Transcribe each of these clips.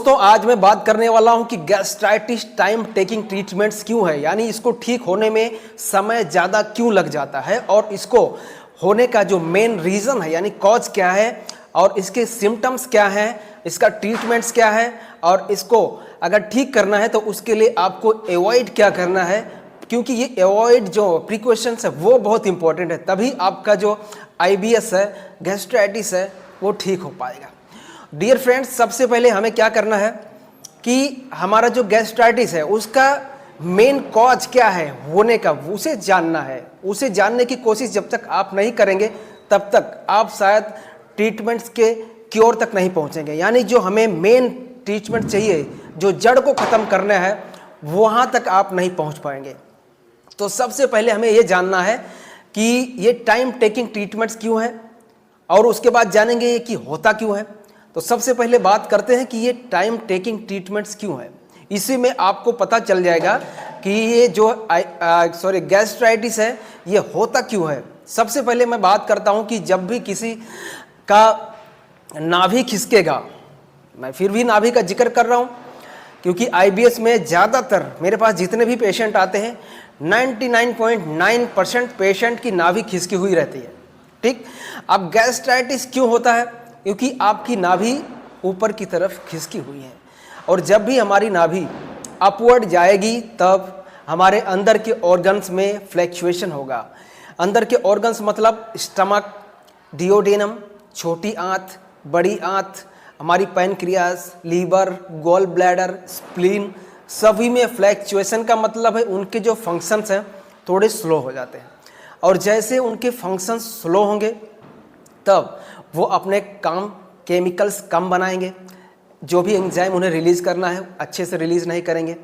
दोस्तों आज मैं बात करने वाला हूं कि गैस्ट्राइटिस टाइम टेकिंग ट्रीटमेंट्स क्यों है, यानी इसको ठीक होने में समय ज़्यादा क्यों लग जाता है और इसको होने का जो मेन रीज़न है यानी कॉज क्या है और इसके सिम्टम्स क्या हैं, इसका ट्रीटमेंट्स क्या है और इसको अगर ठीक करना है तो उसके लिए आपको अवॉइड क्या करना है, क्योंकि ये अवॉइड जो प्रिकॉशंस है वो बहुत इंपॉर्टेंट है, तभी आपका जो IBS है, गैस्ट्राइटिस है वो ठीक हो पाएगा। डियर फ्रेंड्स, सबसे पहले हमें क्या करना है कि हमारा जो गैस्ट्राइटिस है उसका मेन कॉज क्या है होने का, उसे जानना है। उसे जानने की कोशिश जब तक आप नहीं करेंगे तब तक आप शायद ट्रीटमेंट्स के क्योर तक नहीं पहुंचेंगे। यानी जो हमें मेन ट्रीटमेंट चाहिए, जो जड़ को ख़त्म करना है, वहाँ तक आप नहीं पहुँच पाएंगे। तो सबसे पहले हमें ये जानना है कि ये टाइम टेकिंग ट्रीटमेंट्स क्यों हैं और उसके बाद जानेंगे कि होता क्यों है। तो सबसे पहले बात करते हैं कि ये टाइम टेकिंग ट्रीटमेंट्स क्यों है। इसी में आपको पता चल जाएगा कि ये जो गैस्ट्राइटिस है ये होता क्यों है। सबसे पहले मैं बात करता हूँ कि जब भी किसी का नाभि खिसकेगा, मैं फिर भी नाभि का जिक्र कर रहा हूँ क्योंकि IBS में ज़्यादातर मेरे पास जितने भी पेशेंट आते हैं 99.9% पेशेंट की नाभि खिसकी हुई रहती है। ठीक, अब गैस्ट्राइटिस क्यों होता है? क्योंकि आपकी नाभि ऊपर की तरफ खिसकी हुई है और जब भी हमारी नाभि अपवर्ड जाएगी तब हमारे अंदर के ऑर्गन्स में फ्लैक्चुएशन होगा। अंदर के ऑर्गन्स मतलब स्टमक, डिओडेनम, छोटी आंत, बड़ी आंत, हमारी pancreas, liver, gall bladder, spleen, सभी में फ्लैक्चुएशन का मतलब है उनके जो फंक्शंस हैं थोड़े स्लो हो जाते हैं और जैसे उनके फंक्शंस स्लो होंगे तब वो अपने काम केमिकल्स कम बनाएंगे, जो भी एंजाइम उन्हें रिलीज़ करना है अच्छे से रिलीज़ नहीं करेंगे,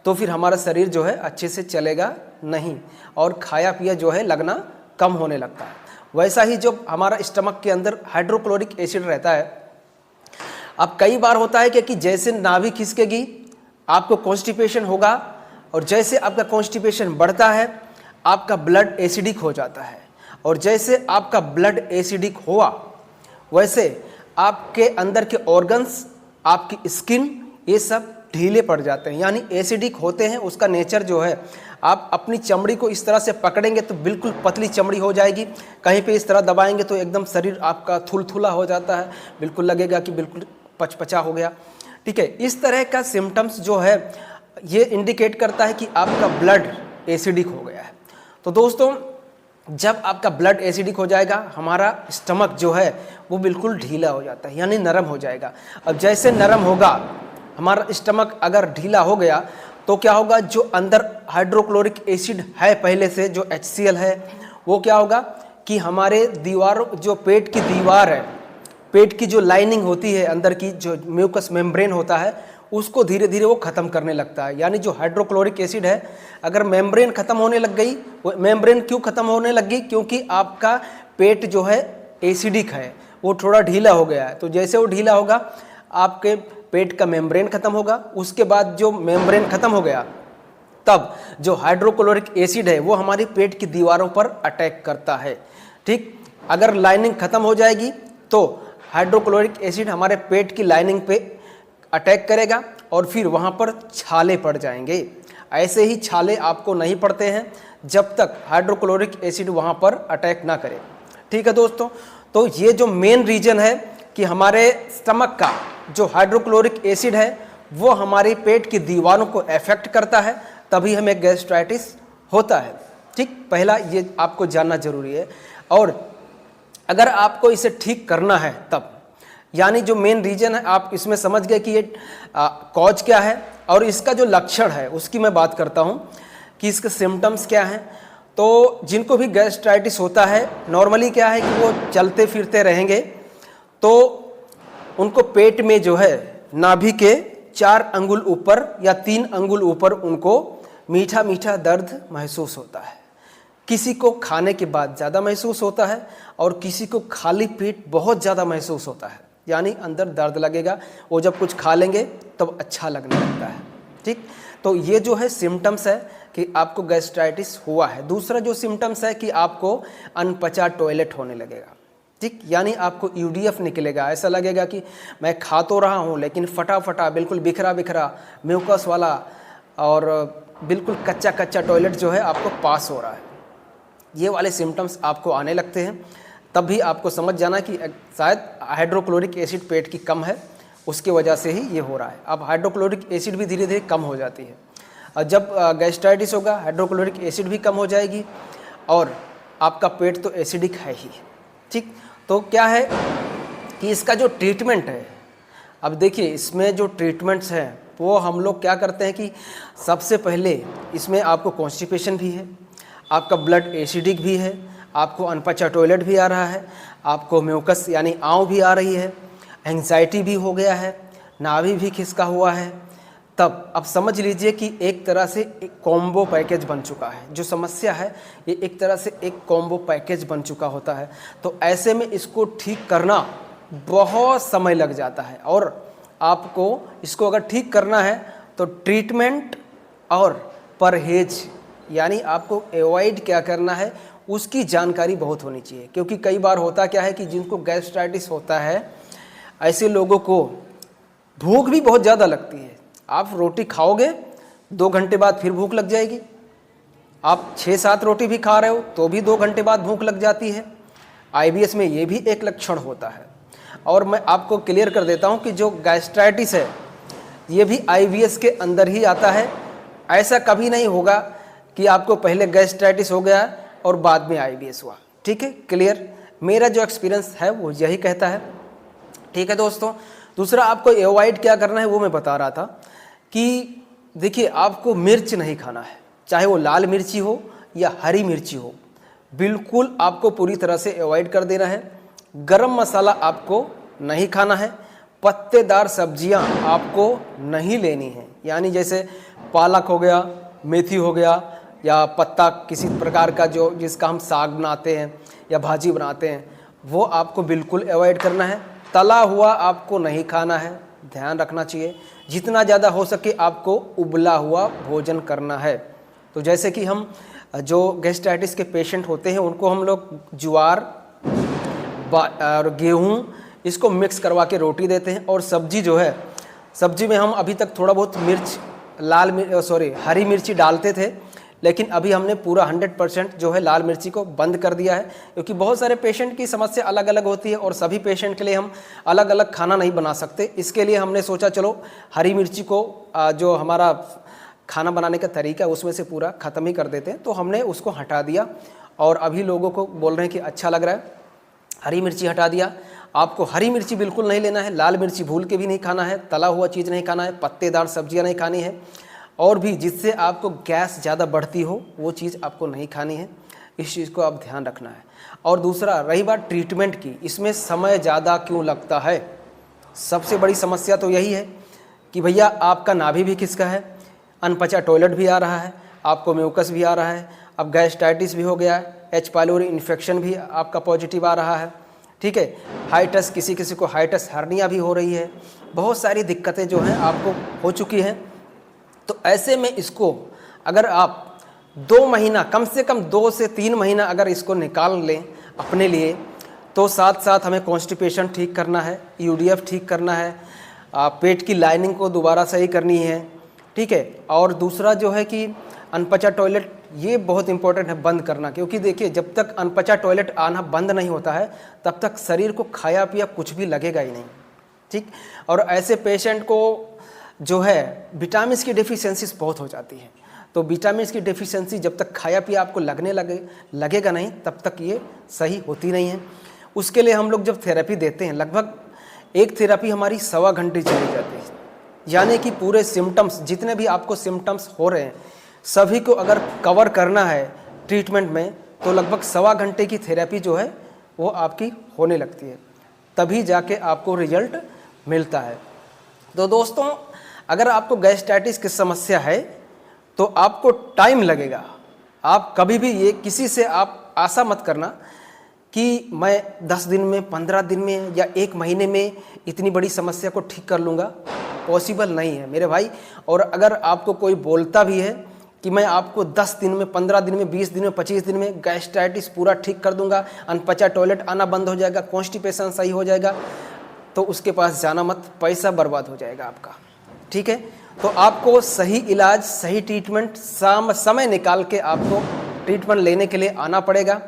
तो फिर हमारा शरीर जो है अच्छे से चलेगा नहीं और खाया पिया जो है लगना कम होने लगता है। वैसा ही जो हमारा स्टमक के अंदर हाइड्रोक्लोरिक एसिड रहता है, अब कई बार होता है कि जैसे नाभि खिसकेगी आपको कॉन्स्टिपेशन होगा और जैसे आपका कॉन्स्टिपेशन बढ़ता है आपका ब्लड एसिडिक हो जाता है और जैसे आपका ब्लड एसिडिक हुआ वैसे आपके अंदर के ऑर्गन्स, आपकी स्किन, ये सब ढीले पड़ जाते हैं। यानी एसिडिक होते हैं, उसका नेचर जो है, आप अपनी चमड़ी को इस तरह से पकड़ेंगे तो बिल्कुल पतली चमड़ी हो जाएगी, कहीं पे इस तरह दबाएंगे तो एकदम शरीर आपका थुलथुला हो जाता है, बिल्कुल लगेगा कि बिल्कुल पचपचा हो गया। ठीक है, इस तरह का सिम्टम्स जो है ये इंडिकेट करता है कि आपका ब्लड एसिडिक हो गया है। तो दोस्तों, जब आपका ब्लड एसिडिक हो जाएगा हमारा स्टमक जो है वो बिल्कुल ढीला हो जाता है, यानी नरम हो जाएगा। अब जैसे नरम होगा हमारा स्टमक, अगर ढीला हो गया तो क्या होगा, जो अंदर हाइड्रोक्लोरिक एसिड है पहले से, जो HCl है, वो क्या होगा कि हमारे दीवारों, जो पेट की दीवार है, पेट की जो लाइनिंग होती है अंदर की, जो म्यूकस मेम्ब्रेन होता है, उसको धीरे धीरे वो ख़त्म करने लगता है। यानी जो हाइड्रोक्लोरिक एसिड है, अगर मेम्ब्रेन ख़त्म होने लग गई, वो मेम्ब्रेन क्यों ख़त्म होने लग गई? क्योंकि आपका पेट जो है एसिडिक है, वो थोड़ा ढीला हो गया है। तो जैसे वो ढीला होगा आपके पेट का मेम्ब्रेन ख़त्म होगा, उसके बाद जो मेम्ब्रेन ख़त्म हो गया तब जो हाइड्रोक्लोरिक एसिड है वो हमारी पेट की दीवारों पर अटैक करता है। ठीक, अगर लाइनिंग ख़त्म हो जाएगी तो हाइड्रोक्लोरिक एसिड हमारे पेट की लाइनिंग पे अटैक करेगा और फिर वहाँ पर छाले पड़ जाएंगे। ऐसे ही छाले आपको नहीं पड़ते हैं जब तक हाइड्रोक्लोरिक एसिड वहाँ पर अटैक ना करे। ठीक है दोस्तों, तो ये जो मेन रीज़न है कि हमारे स्टमक का जो हाइड्रोक्लोरिक एसिड है वो हमारे पेट की दीवारों को अफेक्ट करता है, तभी हमें गैस्ट्राइटिस होता है। ठीक, पहला ये आपको जानना जरूरी है। और अगर आपको इसे ठीक करना है तब, यानी जो मेन रीजन है आप इसमें समझ गए कि ये कॉज क्या है और इसका जो लक्षण है उसकी मैं बात करता हूँ कि इसके सिम्टम्स क्या हैं। तो जिनको भी गैस्ट्राइटिस होता है नॉर्मली क्या है कि वो चलते फिरते रहेंगे तो उनको पेट में जो है नाभि के 4 अंगुल ऊपर या 3 अंगुल ऊपर उनको मीठा मीठा दर्द महसूस होता है। किसी को खाने के बाद ज़्यादा महसूस होता है और किसी को खाली पेट बहुत ज़्यादा महसूस होता है, यानी अंदर दर्द लगेगा, वो जब कुछ खा लेंगे तब अच्छा लगने लगता है। ठीक, तो ये जो है सिम्टम्स है कि आपको गैस्ट्राइटिस हुआ है। दूसरा जो सिम्टम्स है कि आपको अनपचा टॉयलेट होने लगेगा। ठीक, यानी आपको यूडीएफ निकलेगा। ऐसा लगेगा कि मैं खा तो रहा हूँ लेकिन फटा बिल्कुल बिखरा बिखरा म्यूकस वाला और बिल्कुल कच्चा कच्चा टॉयलेट जो है आपको पास हो रहा है। ये वाले सिम्टम्स आपको आने लगते हैं, तब भी आपको समझ जाना कि शायद हाइड्रोक्लोरिक एसिड पेट की कम है, उसकी वजह से ही ये हो रहा है। अब हाइड्रोक्लोरिक एसिड भी धीरे धीरे कम हो जाती है, और जब गैस्ट्राइटिस होगा हाइड्रोक्लोरिक एसिड भी कम हो जाएगी और आपका पेट तो एसिडिक है ही। ठीक, तो क्या है कि इसका जो ट्रीटमेंट है, अब देखिए इसमें जो ट्रीटमेंट्स हैं वो हम लोग क्या करते हैं कि सबसे पहले इसमें आपको कॉन्स्टिपेशन भी है, आपका ब्लड एसिडिक भी है, आपको अनपचा टॉयलेट भी आ रहा है, आपको म्यूकस यानी आंव भी आ रही है, एंग्जाइटी भी हो गया है, नाभि भी खिसका हुआ है, तब अब समझ लीजिए कि एक तरह से एक कॉम्बो पैकेज बन चुका है। जो समस्या है ये एक तरह से एक कॉम्बो पैकेज बन चुका होता है। तो ऐसे में इसको ठीक करना बहुत समय लग जाता है, और आपको इसको अगर ठीक करना है तो ट्रीटमेंट और परहेज यानी आपको अवॉइड क्या करना है उसकी जानकारी बहुत होनी चाहिए। क्योंकि कई बार होता क्या है कि जिनको गैस्ट्राइटिस होता है ऐसे लोगों को भूख भी बहुत ज़्यादा लगती है। आप रोटी खाओगे 2 घंटे बाद फिर भूख लग जाएगी, आप 6-7 रोटी भी खा रहे हो तो भी 2 घंटे बाद भूख लग जाती है। आईबीएस में ये भी एक लक्षण होता है। और मैं आपको क्लियर कर देता हूँ कि जो गैस्ट्राइटिस है ये भी आईबीएस के अंदर ही आता है। ऐसा कभी नहीं होगा कि आपको पहले गैस्ट्राइटिस हो गया और बाद में आईबीएस हुआ। ठीक है, क्लियर। मेरा जो एक्सपीरियंस है वो यही कहता है। ठीक है दोस्तों, दूसरा आपको अवॉइड क्या करना है वो मैं बता रहा था कि देखिए आपको मिर्च नहीं खाना है, चाहे वो लाल मिर्ची हो या हरी मिर्ची हो, बिल्कुल आपको पूरी तरह से अवॉइड कर देना है। गरम मसाला आपको नहीं खाना है, पत्तेदार सब्जियां आपको नहीं लेनी है, यानी जैसे पालक हो गया, मेथी हो गया, या पत्ता किसी प्रकार का जो जिसका हम साग बनाते हैं या भाजी बनाते हैं वो आपको बिल्कुल अवॉइड करना है। तला हुआ आपको नहीं खाना है, ध्यान रखना चाहिए। जितना ज़्यादा हो सके आपको उबला हुआ भोजन करना है। तो जैसे कि हम जो गैस्ट्राइटिस के पेशेंट होते हैं उनको हम लोग ज्वार और गेहूँ इसको मिक्स करवा के रोटी देते हैं, और सब्जी जो है, सब्जी में हम अभी तक थोड़ा बहुत मिर्च हरी मिर्ची डालते थे, लेकिन अभी हमने पूरा 100% जो है लाल मिर्ची को बंद कर दिया है। क्योंकि बहुत सारे पेशेंट की समस्या अलग अलग होती है और सभी पेशेंट के लिए हम अलग अलग खाना नहीं बना सकते। इसके लिए हमने सोचा चलो हरी मिर्ची को जो हमारा खाना बनाने का तरीका है उसमें से पूरा ख़त्म ही कर देते हैं। तो हमने उसको हटा दिया और अभी लोगों को बोल रहे हैं कि अच्छा लग रहा है, हरी मिर्ची हटा दिया। आपको हरी मिर्ची बिल्कुल नहीं लेना है, लाल मिर्ची भूल के भी नहीं खाना है, तला हुआ चीज़ नहीं खाना है, पत्तेदार सब्जियां नहीं खानी है, और भी जिससे आपको गैस ज़्यादा बढ़ती हो वो चीज़ आपको नहीं खानी है। इस चीज़ को आप ध्यान रखना है। और दूसरा रही बात ट्रीटमेंट की, इसमें समय ज़्यादा क्यों लगता है? सबसे बड़ी समस्या तो यही है कि भैया आपका नाभि भी खिसका है, अनपचा टॉयलेट भी आ रहा है, आपको म्यूकस भी आ रहा है, अब गैस्ट्राइटिस भी हो गया है, एच पाइलोरी इन्फेक्शन भी आपका पॉजिटिव आ रहा है। ठीक है, हाइटस, किसी को हाइटस हर्निया भी हो रही है, बहुत सारी दिक्कतें जो हैं आपको हो चुकी हैं। तो ऐसे में इसको अगर आप 2 महीना, कम से कम 2 से 3 महीना अगर इसको निकाल लें अपने लिए, तो साथ साथ हमें कॉन्स्टिपेशन ठीक करना है, यूडीएफ ठीक करना है, पेट की लाइनिंग को दोबारा सही करनी है। ठीक है, और दूसरा जो है कि अनपचा टॉयलेट, ये बहुत इंपॉर्टेंट है बंद करना। क्योंकि देखिए जब तक अनपचा टॉयलेट आना बंद नहीं होता है तब तक शरीर को खाया पिया कुछ भी लगेगा ही नहीं। ठीक, और ऐसे पेशेंट को जो है विटामिन की डेफिशिएंसीज बहुत हो जाती है। तो विटामिन की डेफिशिएंसी जब तक खाया पिया आपको लगेगा नहीं तब तक ये सही होती नहीं है। उसके लिए हम लोग जब थेरेपी देते हैं, लगभग एक थेरेपी हमारी 1.25 घंटे चली जाती है। यानी कि पूरे सिम्टम्स, जितने भी आपको सिम्टम्स हो रहे हैं सभी को अगर कवर करना है ट्रीटमेंट में, तो लगभग 1.25 घंटे की थेरेपी जो है वो आपकी होने लगती है, तभी जाके आपको रिजल्ट मिलता है। तो दोस्तों, अगर आपको गैस्ट्राइटिस की समस्या है तो आपको टाइम लगेगा। आप कभी भी ये किसी से आप आशा मत करना कि मैं 10 दिन में, 15 दिन में या 1 महीने में इतनी बड़ी समस्या को ठीक कर लूँगा। पॉसिबल नहीं है मेरे भाई। और अगर आपको कोई बोलता भी है कि मैं आपको 10 दिन में, 15 दिन में, 20 दिन में, 25 दिन में गैस्ट्राइटिस पूरा ठीक कर दूंगा, अनपचा टॉयलेट आना बंद हो जाएगा, कॉन्स्टिपेशन सही हो जाएगा, तो उसके पास जाना मत, पैसा बर्बाद हो जाएगा आपका। ठीक है, तो आपको सही इलाज, सही ट्रीटमेंट, समय निकाल के आपको ट्रीटमेंट लेने के लिए आना पड़ेगा।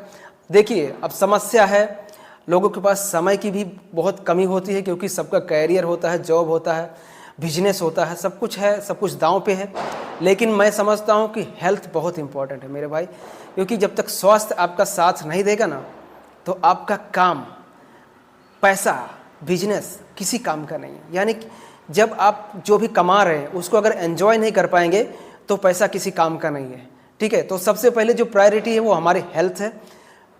देखिए, अब समस्या है, लोगों के पास समय की भी बहुत कमी होती है, क्योंकि सबका कैरियर होता है, जॉब होता है, बिजनेस होता है, सब कुछ है, सब कुछ दांव पे है। लेकिन मैं समझता हूँ कि हेल्थ बहुत इंपॉर्टेंट है मेरे भाई, क्योंकि जब तक स्वास्थ्य आपका साथ नहीं देगा ना, तो आपका काम, पैसा, बिजनेस किसी काम का नहीं है। यानी जब आप जो भी कमा रहे हैं उसको अगर एंजॉय नहीं कर पाएंगे तो पैसा किसी काम का नहीं है। ठीक है, तो सबसे पहले जो प्रायोरिटी है वो हमारी हेल्थ है।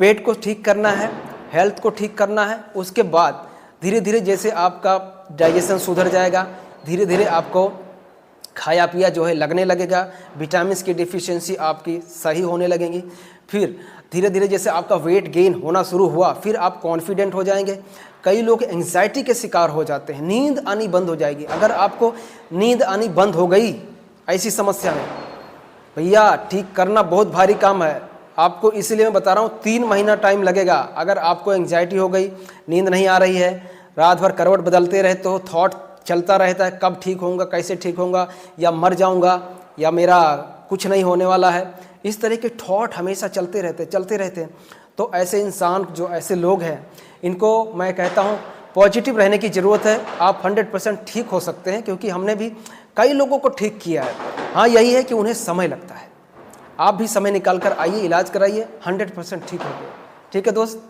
पेट को ठीक करना है, हेल्थ को ठीक करना है। उसके बाद धीरे धीरे जैसे आपका डाइजेशन सुधर जाएगा, धीरे धीरे आपको खाया पिया जो है लगने लगेगा, विटामिन्स की डिफिशियंसी आपकी सही होने लगेंगी। फिर धीरे धीरे जैसे आपका वेट गेन होना शुरू हुआ, फिर आप कॉन्फिडेंट हो जाएंगे। कई लोग एंग्जाइटी के शिकार हो जाते हैं, नींद आनी बंद हो जाएगी। अगर आपको नींद आनी बंद हो गई ऐसी समस्या में, भैया ठीक करना बहुत भारी काम है आपको, इसलिए मैं बता रहा हूँ 3 महीना टाइम लगेगा। अगर आपको एंग्जाइटी हो गई, नींद नहीं आ रही है, रात भर करवट बदलते रहते हो, थॉट चलता रहता है, कब ठीक होऊंगा, कैसे ठीक होऊंगा, या मर जाऊंगा, या मेरा कुछ नहीं होने वाला है, इस तरह के थॉट हमेशा चलते रहते। तो ऐसे इंसान, जो ऐसे लोग हैं, इनको मैं कहता हूँ पॉजिटिव रहने की ज़रूरत है। आप 100% ठीक हो सकते हैं, क्योंकि हमने भी कई लोगों को ठीक किया है। हाँ, यही है कि उन्हें समय लगता है। आप भी समय निकाल कर आइए, इलाज कराइए, 100% ठीक होंगे। ठीक है दोस्त।